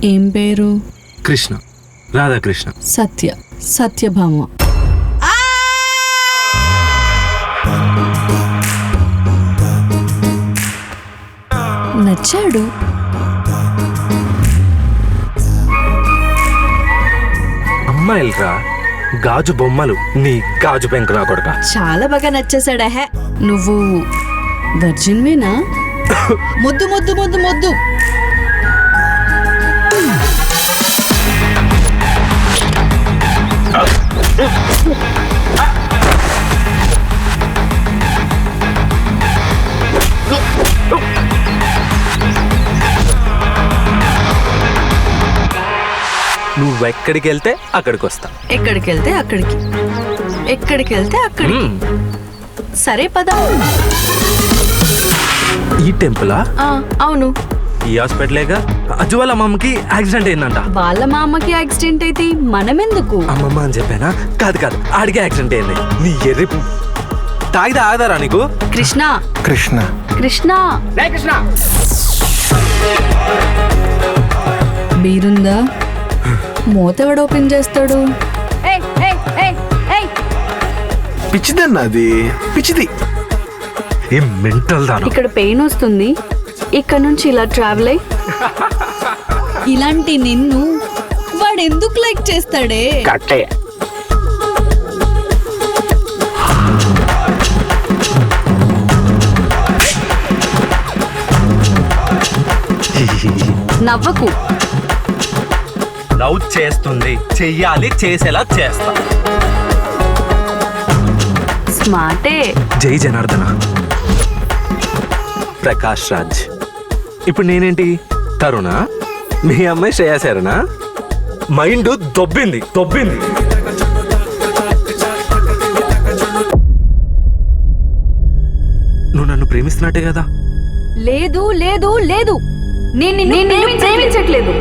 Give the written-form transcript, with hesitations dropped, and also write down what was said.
ఏం పేరు? కృష్ణ, రాధాకృష్ణ. సత్యభామ. నచ్చాడు. అమ్మాయిలరా గాజు బొమ్మలు, నీ గాజు పెంకు నా కొడక. చాలా బాగా నచ్చేసాడా. హే, నువ్వు వర్జిన్వేనా? ముద్దు ముద్దు ముద్దు ముద్దు. నువ్వెక్కడికి వెళ్తే అక్కడికి వస్తా. ఎక్కడికి వెళ్తే అక్కడికి, ఎక్కడికి వెళ్తే అక్కడికి. సరే పద. ఈ టెంపులా? అవును. ఈ హాస్పిటలేగా. అజ్జు వాళ్ళ అమ్మమ్మకి యాక్సిడెంట్ అయిందంట. వాళ్ళ మా అమ్మకి యాక్సిడెంట్ అయితే మనమెందుకు? అమ్మమ్మ అని చెప్పానా? కాదు కాదు, ఆడికే యాక్సిడెంట్ అయింది. నీ ఎర్రి తాగితే ఆగదారా నీకు? కృష్ణ కృష్ణ కృష్ణ కృష్ణ బీరుందా? మూతెవడు ఓపెన్ చేస్తాడు? పిచ్చిదన్నా, అది పిచ్చిది. ఏం మెంటల్ దాను. ఇక్కడ పెయిన్ వస్తుంది, ఇక్కడ నుంచి ఇలా ట్రావెల్ అయ్యి. ఇలాంటి నిన్ను వాడు ఎందుకు లైక్ చేస్తాడే? నవ్వకు. లవ్ చేస్తుంది, చెయ్యాలి, చేసేలా చేస్తా. స్మార్టే. జై జనార్దన. ప్రకాష్ రాజ్. ఇప్పుడు నేనేంటి? తరుణ? మీ అమ్మాయి శ్రేయాశారనా? మైండ్ దొబ్బింది. నువ్వు నన్ను ప్రేమిస్తున్నట్టే కదా? లేదు లేదు లేదు, నేను ప్రేమించట్లేదు.